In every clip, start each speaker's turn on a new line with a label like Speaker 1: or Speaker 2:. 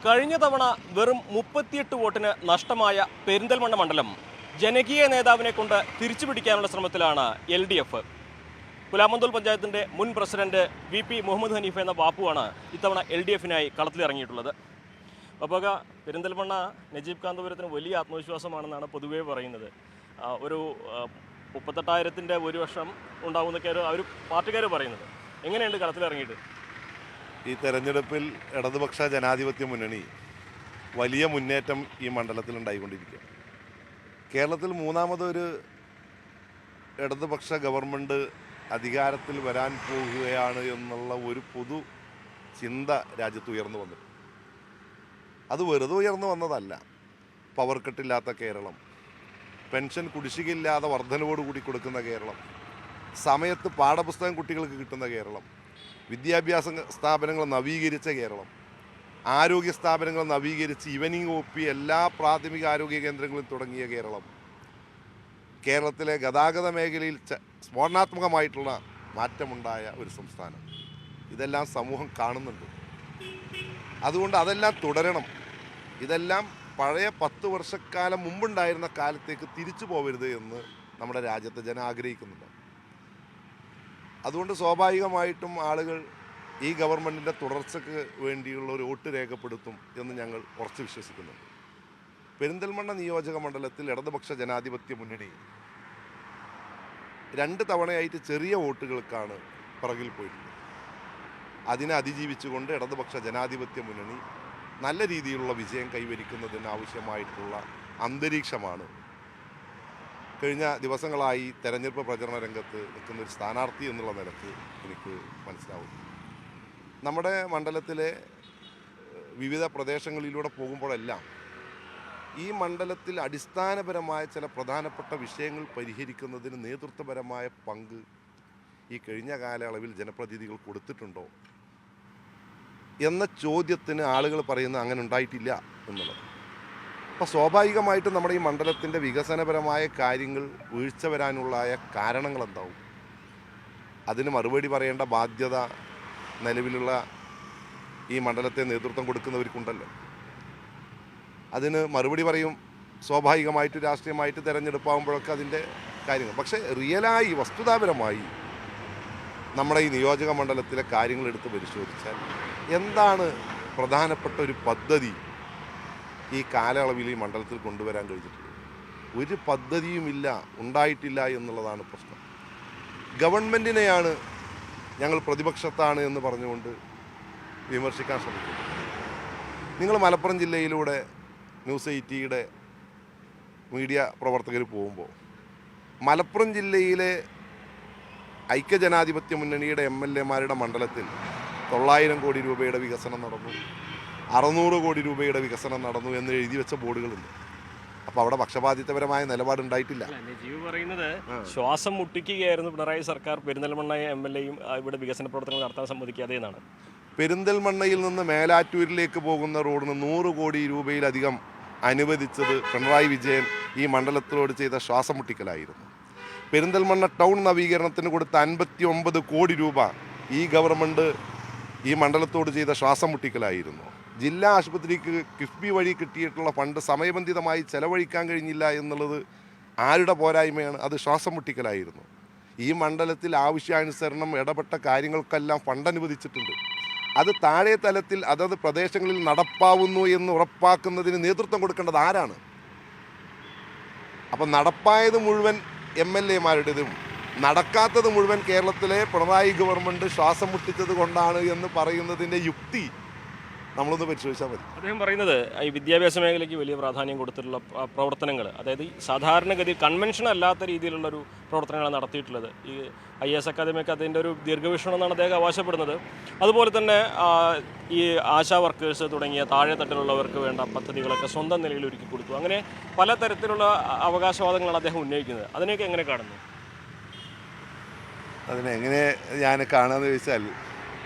Speaker 1: കഴിഞ്ഞ തവണ വെറും 38 വോട്ടിന് നഷ്ടമായ പെരിന്തൽമണ്ണ മണ്ഡലം ജനകീയ നേതാവിനെ കൊണ്ട് തിരിച്ചുപിടിക്കാനുള്ള ശ്രമത്തിലാണ് LDF. പുലാമന്തോൾ പഞ്ചായത്തിൻ്റെ മുൻ പ്രസിഡന്റ് VP മുഹമ്മദ് ഹനീഫ് എന്ന ബാപ്പുവാണ് ഇത്തവണ LDFനായി കളത്തിലിറങ്ങിയിട്ടുള്ളത്. അപ്പോൾ പെരിന്തൽമണ്ണ നജീബ് കാന്തപുരത്തിന് വലിയ ആത്മവിശ്വാസമാണെന്നാണ് പൊതുവേ പറയുന്നത്. ഒരു 38,000-ൻ്റെ ഭൂരിപക്ഷം ഉണ്ടാവുമെന്നൊക്കെ അവർ പാർട്ടിക്കാർ പറയുന്നത്. എങ്ങനെയുണ്ട് കളത്തിലിറങ്ങിയിട്ട്?
Speaker 2: ഈ തെരഞ്ഞെടുപ്പിൽ ഇടതുപക്ഷ ജനാധിപത്യ മുന്നണി വലിയ മുന്നേറ്റം ഈ മണ്ഡലത്തിൽ ഉണ്ടായിക്കൊണ്ടിരിക്കുക. കേരളത്തിൽ മൂന്നാമതൊരു ഇടതുപക്ഷ ഗവൺമെൻറ് അധികാരത്തിൽ വരാൻ പോകുകയാണ് എന്നുള്ള ഒരു പൊതു ചിന്ത രാജ്യത്ത് ഉയർന്നു വന്നു. അത് വെറുതെ ഉയർന്നു വന്നതല്ല. പവർ കട്ടില്ലാത്ത കേരളം, പെൻഷൻ കുടിശ്ശികയില്ലാതെ വർധനവോടുകൂടി കൊടുക്കുന്ന കേരളം, സമയത്ത് പാഠപുസ്തകം കുട്ടികൾക്ക് കിട്ടുന്ന കേരളം, വിദ്യാഭ്യാസ സ്ഥാപനങ്ങൾ നവീകരിച്ച കേരളം, ആരോഗ്യ സ്ഥാപനങ്ങൾ നവീകരിച്ച് ഈവനിങ് OP എല്ലാ പ്രാഥമിക ആരോഗ്യ കേന്ദ്രങ്ങളും തുടങ്ങിയ കേരളം, കേരളത്തിലെ ഗതാഗത മേഖലയിൽ സ്ഫോടനാത്മകമായിട്ടുള്ള മാറ്റമുണ്ടായ ഒരു സംസ്ഥാനം. ഇതെല്ലാം സമൂഹം കാണുന്നുണ്ട്. അതുകൊണ്ട് അതെല്ലാം തുടരണം. ഇതെല്ലാം പഴയ 10 വർഷക്കാലം മുമ്പുണ്ടായിരുന്ന കാലത്തേക്ക് തിരിച്ചു പോകരുത് എന്ന് നമ്മുടെ രാജ്യത്തെ ജനം ആഗ്രഹിക്കുന്നുണ്ട്. അതുകൊണ്ട് സ്വാഭാവികമായിട്ടും ആളുകൾ ഈ ഗവൺമെൻറ്റിൻ്റെ തുടർച്ചയ്ക്ക് വേണ്ടിയുള്ള ഒരു വോട്ട് രേഖപ്പെടുത്തും എന്ന് ഞങ്ങൾ ഉറച്ചു വിശ്വസിക്കുന്നുണ്ട്. പെരിന്തൽമണ്ണ നിയോജക മണ്ഡലത്തിൽ ഇടതുപക്ഷ ജനാധിപത്യ മുന്നണി 2 തവണയായിട്ട് ചെറിയ വോട്ടുകൾക്കാണ് പിറകിൽ പോയിട്ടുള്ളത്. അതിനെ അതിജീവിച്ചുകൊണ്ട് ഇടതുപക്ഷ ജനാധിപത്യ മുന്നണി നല്ല രീതിയിലുള്ള വിജയം കൈവരിക്കുന്നതിന് ആവശ്യമായിട്ടുള്ള അന്തരീക്ഷമാണ് കഴിഞ്ഞ ദിവസങ്ങളായി തെരഞ്ഞെടുപ്പ് പ്രചരണ രംഗത്ത് നിൽക്കുന്ന ഒരു സ്ഥാനാർത്ഥി എന്നുള്ള നിലക്ക് എനിക്ക് മനസ്സിലാവും. നമ്മുടെ മണ്ഡലത്തിലെ വിവിധ പ്രദേശങ്ങളിലൂടെ പോകുമ്പോഴെല്ലാം ഈ മണ്ഡലത്തിൽ അടിസ്ഥാനപരമായ ചില പ്രധാനപ്പെട്ട വിഷയങ്ങൾ പരിഹരിക്കുന്നതിന് നേതൃത്വപരമായ പങ്ക് ഈ കഴിഞ്ഞ കാലയളവിൽ ജനപ്രതിനിധികൾ കൊടുത്തിട്ടുണ്ടോ എന്ന ചോദ്യത്തിന് ആളുകൾ പറയുന്നത് അങ്ങനെ ഉണ്ടായിട്ടില്ല എന്നുള്ളത്. അപ്പോൾ സ്വാഭാവികമായിട്ടും നമ്മുടെ ഈ മണ്ഡലത്തിൻ്റെ വികസനപരമായ കാര്യങ്ങൾ വീഴ്ച വരാനുള്ളായ കാരണങ്ങൾ എന്താവും? അതിന് മറുപടി പറയേണ്ട ബാധ്യത നിലവിലുള്ള ഈ മണ്ഡലത്തെ നേതൃത്വം കൊടുക്കുന്നവർക്കുണ്ടല്ലോ. അതിന് മറുപടി പറയും സ്വാഭാവികമായിട്ട് രാഷ്ട്രീയമായിട്ട് തിരഞ്ഞെടുപ്പാകുമ്പോഴൊക്കെ അതിൻ്റെ കാര്യങ്ങൾ. പക്ഷേ റിയലായി വസ്തുതാപരമായി നമ്മുടെ ഈ നിയോജക മണ്ഡലത്തിലെ കാര്യങ്ങൾ എടുത്ത് പരിശോധിച്ചാൽ എന്താണ് പ്രധാനപ്പെട്ട ഒരു പദ്ധതി ഈ കാലയളവിൽ ഈ മണ്ഡലത്തിൽ കൊണ്ടുവരാൻ കഴിഞ്ഞിട്ടുള്ളത്? ഒരു പദ്ധതിയുമില്ല, ഉണ്ടായിട്ടില്ല എന്നുള്ളതാണ് പ്രശ്നം. ഗവൺമെൻറ്റിനെയാണ് ഞങ്ങൾ പ്രതിപക്ഷത്താണ് എന്ന് പറഞ്ഞുകൊണ്ട് വിമർശിക്കാൻ ശ്രമിക്കുന്നത്. നിങ്ങൾ മലപ്പുറം ജില്ലയിലൂടെ ന്യൂസ് 80യുടെ മീഡിയ പ്രവർത്തകർ പോകുമ്പോൾ മലപ്പുറം ജില്ലയിലെ ഐക്യജനാധിപത്യ മുന്നണിയുടെ MLA-മാരുടെ മണ്ഡലത്തിൽ 900 കോടി രൂപയുടെ വികസനം നടന്നു, 600 കോടി രൂപയുടെ വികസനം നടന്നു എന്ന് എഴുതി വെച്ച ബോർഡുകളുണ്ട്. അപ്പോൾ അവിടെ പക്ഷപാതിത്വപരമായ നിലപാടുണ്ടായിട്ടില്ല.
Speaker 1: നജീബ് പറയുന്നത് ശ്വാസം മുട്ടിക്കുകയായിരുന്നു പിണറായി സർക്കാർ പെരിന്തൽമണ്ണ MLA-യും ഇവിടെ വികസന പ്രവർത്തനങ്ങൾ നടത്താൻ സമ്മതിക്കാതെ എന്നാണ്.
Speaker 2: പെരിന്തൽമണ്ണയിൽ നിന്ന് മേലാറ്റൂരിലേക്ക് പോകുന്ന റോഡിന് 100 കോടി രൂപയിലധികം അനുവദിച്ചത് പിണറായി വിജയൻ ഈ മണ്ഡലത്തിലോട് ചെയ്ത ശ്വാസം മുട്ടിക്കലായിരുന്നു. പെരിന്തൽമണ്ണ ടൗൺ നവീകരണത്തിന് കൊടുത്ത 59 കോടി രൂപ ഈ ഗവൺമെൻറ് ഈ മണ്ഡലത്തോട് ചെയ്ത ശ്വാസം മുട്ടിക്കലായിരുന്നു. ജില്ലാ ആശുപത്രിക്ക് കിഫ്ബി വഴി കിട്ടിയിട്ടുള്ള ഫണ്ട് സമയബന്ധിതമായി ചെലവഴിക്കാൻ കഴിഞ്ഞില്ല എന്നുള്ളത് ആരുടെ പോരായ്മയാണ്? അത് ശ്വാസം മുട്ടിക്കലായിരുന്നു. ഈ മണ്ഡലത്തിൽ ആവശ്യാനുസരണം ഇടപെട്ട കാര്യങ്ങൾക്കെല്ലാം ഫണ്ട് അനുവദിച്ചിട്ടുണ്ട്. അത് താഴെ തലത്തിൽ അതത് പ്രദേശങ്ങളിൽ നടപ്പാവുന്നു എന്ന് ഉറപ്പാക്കുന്നതിന് നേതൃത്വം കൊടുക്കേണ്ടത് ആരാണ്? അപ്പം നടപ്പായത് മുഴുവൻ MLA-മാരുടേതും നടക്കാത്തത് മുഴുവൻ കേരളത്തിലെ പിണറായി ഗവൺമെൻറ് ശ്വാസം മുട്ടിച്ചത് കൊണ്ടാണ് എന്ന് പറയുന്നതിൻ്റെ യുക്തി നമ്മളൊന്ന് പരിശോധിച്ചാൽ മതി.
Speaker 1: അദ്ദേഹം പറയുന്നത് ഈ വിദ്യാഭ്യാസ മേഖലയ്ക്ക് വലിയ പ്രാധാന്യം കൊടുത്തിട്ടുള്ള പ്രവർത്തനങ്ങൾ, അതായത് സാധാരണഗതി കൺവെൻഷൻ അല്ലാത്ത രീതിയിലുള്ളൊരു പ്രവർത്തനങ്ങളാണ് നടത്തിയിട്ടുള്ളത്. ഈ IAS അക്കാദമിയൊക്കെ അതിൻ്റെ ഒരു ദീർഘവീക്ഷണം എന്നാണ് അദ്ദേഹം അവകാശപ്പെടുന്നത്. അതുപോലെ തന്നെ ഈ ആശാ വർക്കേഴ്സ് തുടങ്ങിയ താഴെ തട്ടിലുള്ളവർക്ക് വേണ്ട പദ്ധതികളൊക്കെ സ്വന്തം നിലയിൽ ഒരുക്കി കൊടുത്തു. അങ്ങനെ പലതരത്തിലുള്ള അവകാശവാദങ്ങളാണ് അദ്ദേഹം ഉന്നയിക്കുന്നത്. അതിനെയൊക്കെ എങ്ങനെ കാണുന്നു?
Speaker 2: അതിനെങ്ങനെ ഞാൻ കാണാമെന്ന് ചോദിച്ചാൽ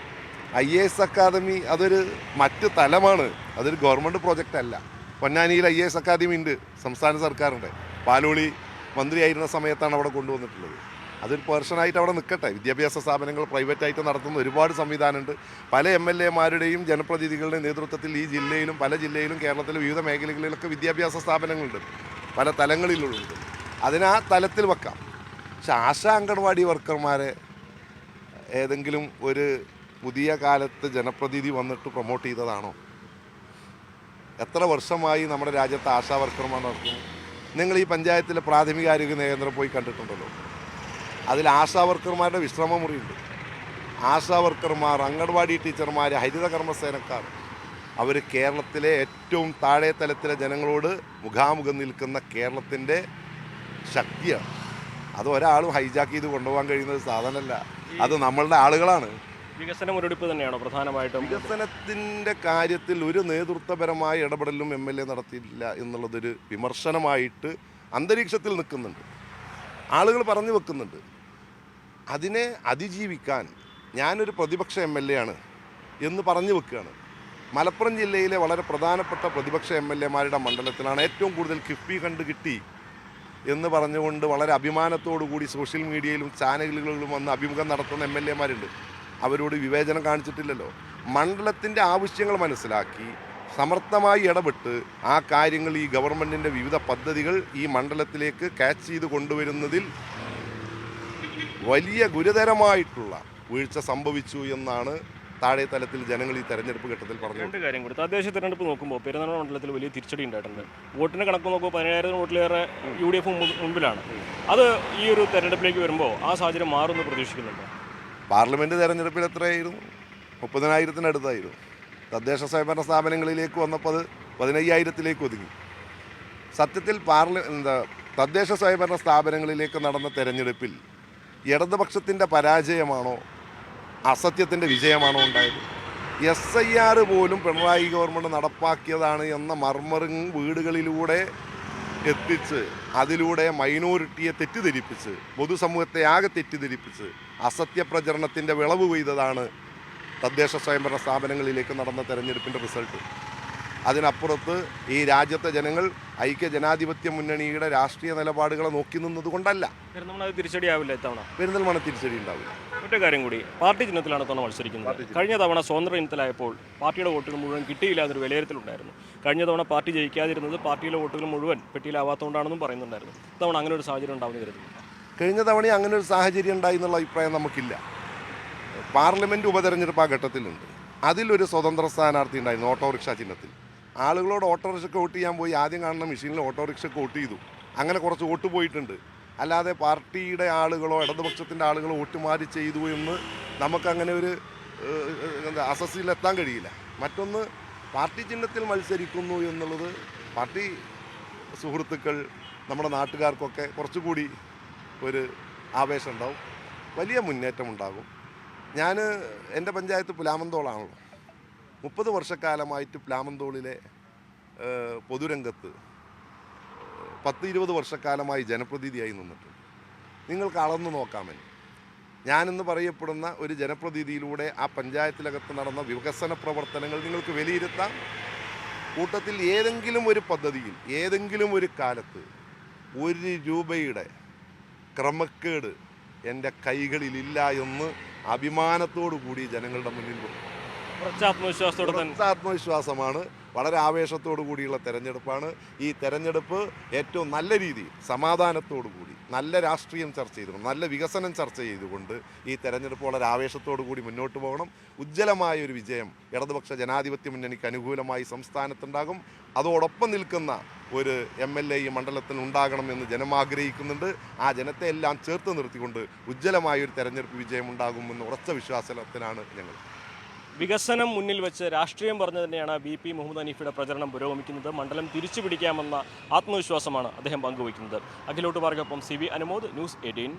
Speaker 2: IAS അക്കാദമി അതൊരു മറ്റ് തലമാണ്, അതൊരു ഗവൺമെൻറ് പ്രോജക്റ്റ് അല്ല. പൊന്നാനിയിൽ IAS അക്കാദമി ഉണ്ട്, സംസ്ഥാന സർക്കാരിൻ്റെ. പാലോളി മന്ത്രിയായിരുന്ന സമയത്താണ് അവിടെ കൊണ്ടുവന്നിട്ടുള്ളത്. അതൊരു പേഴ്സണായിട്ട് അവിടെ നിൽക്കട്ടെ. വിദ്യാഭ്യാസ സ്ഥാപനങ്ങൾ പ്രൈവറ്റായിട്ട് നടത്തുന്ന ഒരുപാട് സംവിധാനമുണ്ട്. പല MLA-മാരുടെയും ജനപ്രതിനിധികളുടെയും നേതൃത്വത്തിൽ ഈ ജില്ലയിലും പല ജില്ലയിലും കേരളത്തിലെ വിവിധ മേഖലകളിലൊക്കെ വിദ്യാഭ്യാസ സ്ഥാപനങ്ങളുണ്ട്, പല തലങ്ങളിലുണ്ട്. അതിനാ തലത്തിൽ വെക്കാം. പക്ഷെ ആശാ അംഗൻവാടി വർക്കർമാരെ ഏതെങ്കിലും ഒരു പുതിയ കാലത്ത് ജനപ്രതിനിധി വന്നിട്ട് പ്രൊമോട്ട് ചെയ്തതാണോ? എത്ര വർഷമായി നമ്മുടെ രാജ്യത്ത് ആശാ വർക്കർമാർ നടക്കുന്നു? നിങ്ങൾ ഈ പഞ്ചായത്തിലെ പ്രാഥമികാരോഗ്യ കേന്ദ്രം പോയി കണ്ടിട്ടുണ്ടല്ലോ. അതിൽ ആശാ വർക്കർമാരുടെ വിശ്രമ മുറിയുണ്ട്. ആശാ വർക്കർമാർ, അംഗൻവാടി ടീച്ചർമാർ, ഹരിത കർമ്മസേനക്കാർ, അവർ കേരളത്തിലെ ഏറ്റവും താഴെ തലത്തിലെ ജനങ്ങളോട് മുഖാമുഖം നിൽക്കുന്ന കേരളത്തിൻ്റെ ശക്തിയാണ്. അത് ഒരാളും ഹൈജാക്ക് ചെയ്ത് കൊണ്ടുപോകാൻ കഴിയുന്നത് സാധനമല്ല. അത് നമ്മളുടെ ആളുകളാണ്.
Speaker 1: വികസന മുരടിപ്പ് തന്നെയാണോ പ്രധാനമായിട്ടും?
Speaker 2: വികസനത്തിൻ്റെ കാര്യത്തിൽ ഒരു നേതൃത്വപരമായ ഇടപെടലും MLA നടത്തിയില്ല എന്നുള്ളതൊരു വിമർശനമായിട്ട് അന്തരീക്ഷത്തിൽ നിൽക്കുന്നുണ്ട്, ആളുകൾ പറഞ്ഞു വെക്കുന്നുണ്ട്. അതിനെ അതിജീവിക്കാൻ ഞാനൊരു പ്രതിപക്ഷ MLA ആണ് എന്ന് പറഞ്ഞു വെക്കുകയാണ്. മലപ്പുറം ജില്ലയിലെ വളരെ പ്രധാനപ്പെട്ട പ്രതിപക്ഷ MLA-മാരുടെ മണ്ഡലത്തിലാണ് ഏറ്റവും കൂടുതൽ കിഫ്ബി ഫണ്ട് കിട്ടി എന്ന് പറഞ്ഞുകൊണ്ട് വളരെ അഭിമാനത്തോടു കൂടി സോഷ്യൽ മീഡിയയിലും ചാനലുകളിലും വന്ന് അഭിമുഖം നടത്തുന്ന MLA-മാരുണ്ട്. അവരോട് വിവേചനം കാണിച്ചിട്ടില്ലല്ലോ. മണ്ഡലത്തിൻ്റെ ആവശ്യങ്ങൾ മനസ്സിലാക്കി സമർത്ഥമായി ഇടപെട്ട് ആ കാര്യങ്ങൾ, ഈ ഗവൺമെൻറ്റിൻ്റെ വിവിധ പദ്ധതികൾ ഈ മണ്ഡലത്തിലേക്ക് ക്യാച്ച് ചെയ്ത് കൊണ്ടുവരുന്നതിൽ വലിയ ഗുരുതരമായിട്ടുള്ള വീഴ്ച സംഭവിച്ചു എന്നാണ് താഴെ തലത്തിൽ ജനങ്ങൾ ഈ തെരഞ്ഞെടുപ്പ് ഘട്ടത്തിൽ പറഞ്ഞു.
Speaker 1: രണ്ട് കാര്യം കൂടി. തദ്ദേശ തെരഞ്ഞെടുപ്പ് നോക്കുമ്പോൾ പെരുന്തൽമണ്ണ മണ്ഡലത്തിൽ വലിയ തിരിച്ചടി ഉണ്ടായിട്ടുണ്ട്. വോട്ടിൻ്റെ കണക്ക് നോക്കുമ്പോൾ 17,000 വോട്ടിലേറെ UDF മുൻപിലാണ്. അത് ഈ ഒരു തെരഞ്ഞെടുപ്പിലേക്ക് വരുമ്പോൾ ആ സാഹചര്യം മാറുമെന്ന് പ്രതീക്ഷിക്കുന്നുണ്ട്.
Speaker 2: പാർലമെൻറ്റ് തെരഞ്ഞെടുപ്പിൽ എത്രയായിരുന്നു? 30,000-അടുത്തായിരുന്നു. തദ്ദേശ സ്വയംഭരണ സ്ഥാപനങ്ങളിലേക്ക് വന്നപ്പോൾ അത് 15,000-ലേക്ക് ഒതുങ്ങി. സത്യത്തിൽ തദ്ദേശ സ്വയംഭരണ സ്ഥാപനങ്ങളിലേക്ക് നടന്ന തെരഞ്ഞെടുപ്പിൽ ഇടതുപക്ഷത്തിൻ്റെ പരാജയമാണോ അസത്യത്തിൻ്റെ വിജയമാണോ ഉണ്ടായത്? SIR പോലും പിണറായി ഗവൺമെൻറ് നടപ്പാക്കിയതാണ് എന്ന മർമറിങ് വീടുകളിലൂടെ എത്തിച്ച് അതിലൂടെ മൈനോറിറ്റിയെ തെറ്റിദ്ധരിപ്പിച്ച് പൊതുസമൂഹത്തെ ആകെ തെറ്റിദ്ധരിപ്പിച്ച് അസത്യപ്രചരണത്തിൻ്റെ വിളവ് കൊയ്തതാണ് തദ്ദേശ സ്വയംഭരണ സ്ഥാപനങ്ങളിലേക്ക് നടന്ന തെരഞ്ഞെടുപ്പിൻ്റെ റിസൾട്ട്. അതിനപ്പുറത്ത് ഈ രാജ്യത്തെ ജനങ്ങൾ ഐക്യ ജനാധിപത്യ മുന്നണിയുടെ രാഷ്ട്രീയ നിലപാടുകളെ നോക്കി നിന്നതുകൊണ്ടല്ല.
Speaker 1: തിരിച്ചടിയാവില്ല ഇത്തവണ.
Speaker 2: പെരിന്തൽമണ്ണ തിരിച്ചടി ഉണ്ടാവില്ല.
Speaker 1: ഒറ്റ കാര്യം കൂടി, പാർട്ടി ചിഹ്നത്തിലാണ് തവണ മത്സരിക്കുന്നത്. കഴിഞ്ഞ തവണ സ്വതന്ത്ര ഇനത്തിലായപ്പോൾ പാർട്ടിയുടെ വോട്ടുകൾ മുഴുവൻ കിട്ടിയില്ല എന്നൊരു വിലയിരുത്തലുണ്ടായിരുന്നു. കഴിഞ്ഞ തവണ പാർട്ടി ജയിക്കാതിരുന്നത് പാർട്ടിയിലെ വോട്ടുകൾ മുഴുവൻ പെട്ടിയിലാവാത്തതുകൊണ്ടാണെന്നും പറയുന്നുണ്ടായിരുന്നു. ഇത്തവണ അങ്ങനെ ഒരു സാഹചര്യം ഉണ്ടാവുന്ന കരുതുന്നു.
Speaker 2: കഴിഞ്ഞ തവണ അങ്ങനെ ഒരു സാഹചര്യം ഉണ്ടായി എന്നുള്ള അഭിപ്രായം നമുക്കില്ല. പാർലമെൻറ്റ് ഉപതെരഞ്ഞെടുപ്പ് ആ ഘട്ടത്തിലുണ്ട്. അതിലൊരു സ്വതന്ത്ര സ്ഥാനാർത്ഥി ഉണ്ടായിരുന്നു ഓട്ടോറിക്ഷ ചിഹ്നത്തിൽ. ആളുകളോട് ഓട്ടോറിക്ഷയ്ക്ക് വോട്ട് ചെയ്യാൻ പോയി ആദ്യം കാണുന്ന മെഷീനിൽ ഓട്ടോറിക്ഷയ്ക്ക് വോട്ട് ചെയ്തു. അങ്ങനെ കുറച്ച് വോട്ട് പോയിട്ടുണ്ട്. അല്ലാതെ പാർട്ടിയുടെ ആളുകളോ ഇടതുപക്ഷത്തിൻ്റെ ആളുകളോ വോട്ട് മാറി ചെയ്തു എന്ന് നമുക്കങ്ങനെ ഒരു അസസ്സിലെത്താൻ കഴിയില്ല. മറ്റൊന്ന്, പാർട്ടി ചിഹ്നത്തിൽ മത്സരിക്കുന്നു എന്നുള്ളത് പാർട്ടി സുഹൃത്തുക്കൾ, നമ്മുടെ നാട്ടുകാർക്കൊക്കെ കുറച്ചുകൂടി ഒരു ആവേശം ഉണ്ടാവും, വലിയ മുന്നേറ്റം ഉണ്ടാകും. എൻ്റെ പഞ്ചായത്ത് പുലാമന്തോളാണല്ലോ. 30 വർഷക്കാലമായിട്ട് പ്ലാമന്തോളിലെ പൊതുരംഗത്ത് 10-20 വർഷക്കാലമായി ജനപ്രതിനിധിയായി നിന്നിട്ടുണ്ട്. നിങ്ങൾക്ക് അളന്നു നോക്കാമല്ലോ. ഞാനെന്ന് പറയപ്പെടുന്ന ഒരു ജനപ്രതിനിധിയിലൂടെ ആ പഞ്ചായത്തിലകത്ത് നടന്ന വികസന പ്രവർത്തനങ്ങൾ നിങ്ങൾക്ക് വിലയിരുത്താം. കൂട്ടത്തിൽ ഏതെങ്കിലും ഒരു പദ്ധതിയിൽ ഏതെങ്കിലും ഒരു കാലത്ത് 1 രൂപയുടെ ക്രമക്കേട് എൻ്റെ കൈകളിലില്ല എന്ന് അഭിമാനത്തോടു കൂടി ജനങ്ങളുടെ മുന്നിൽ വരും. ആത്മവിശ്വാസമാണ്. വളരെ ആവേശത്തോടു കൂടിയുള്ള തെരഞ്ഞെടുപ്പാണ്. ഈ തെരഞ്ഞെടുപ്പ് ഏറ്റവും നല്ല രീതിയിൽ സമാധാനത്തോടു കൂടി നല്ല രാഷ്ട്രീയം ചർച്ച ചെയ്തുകൊണ്ട് നല്ല വികസനം ചർച്ച ചെയ്തുകൊണ്ട് ഈ തെരഞ്ഞെടുപ്പ് വളരെ ആവേശത്തോടു കൂടി മുന്നോട്ട് പോകണം. ഉജ്ജ്വലമായ ഒരു വിജയം ഇടതുപക്ഷ ജനാധിപത്യ മുന്നണിക്ക് അനുകൂലമായി സംസ്ഥാനത്തുണ്ടാകും. അതോടൊപ്പം നിൽക്കുന്ന ഒരു MLA ഈ മണ്ഡലത്തിൽ ഉണ്ടാകണമെന്ന് ജനം ആഗ്രഹിക്കുന്നുണ്ട്. ആ ജനത്തെ എല്ലാം ചേർത്ത് നിർത്തിക്കൊണ്ട് ഉജ്ജ്വലമായൊരു തെരഞ്ഞെടുപ്പ് വിജയം ഉണ്ടാകുമെന്ന് ഉറച്ച വിശ്വാസത്തിലാണ് ഞങ്ങൾ.
Speaker 1: വികസനം മുന്നിൽ വെച്ച് രാഷ്ട്രീയം പറഞ്ഞു തന്നെയാണ് BP മുഹമ്മദ് ഹനീഫയുടെ പ്രചരണം പുരോഗമിക്കുന്നത്. മണ്ഡലം തിരിച്ചു പിടിക്കാമെന്ന ആത്മവിശ്വാസമാണ് അദ്ദേഹം പങ്കുവയ്ക്കുന്നത്. അഖിലോട്ട് പാർക്കൊപ്പം CV അനുമോദ്, ന്യൂസ് 18.